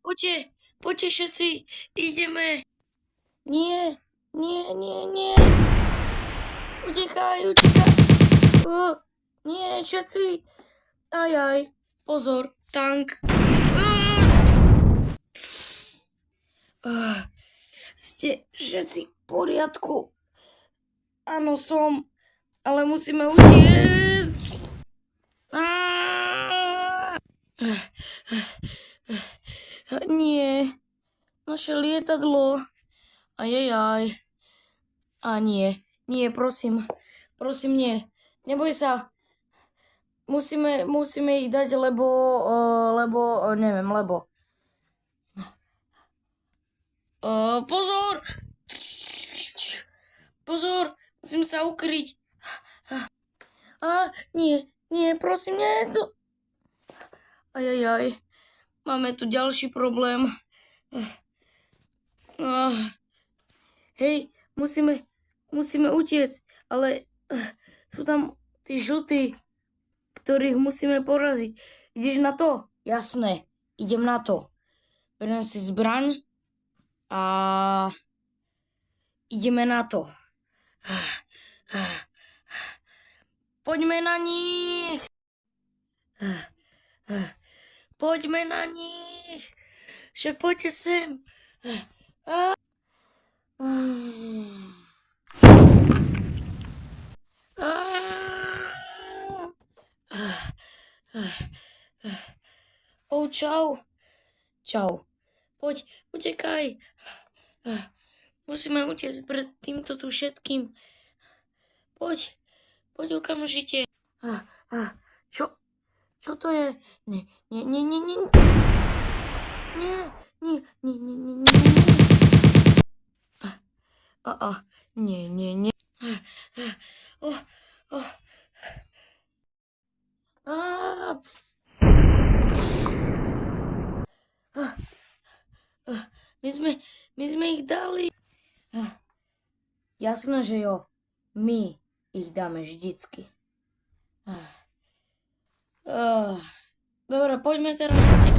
Poďte všetci, ideme. Nie. Utekaj. Nie, všetci. Ajaj, pozor, tank. Ste všetci v poriadku? Áno, som, ale musíme utiecť. Nie, naše lietadlo. Ajajaj. Nie, prosím, nie. Neboj sa. Musíme ich dať, lebo neviem. Pozor, musím sa ukryť. Nie, prosím, nie. Ajajaj, máme tu ďalší problém. Hej, musíme utiecť, ale sú tam tí žltí, ktorých musíme poraziť. Ideš na to? Jasné, idem na to. Beriem si zbraň a ideme na to. Poďme na nich. Však poďte sem. Čau. Poď, utekaj. Musíme utiecť pred týmto tu všetkým. Poď okamžite. Čo to je? Nie. Nie. My sme ich dali. Jasné, že jo. My ich dáme vždycky. Dobre, poďme teraz utekať.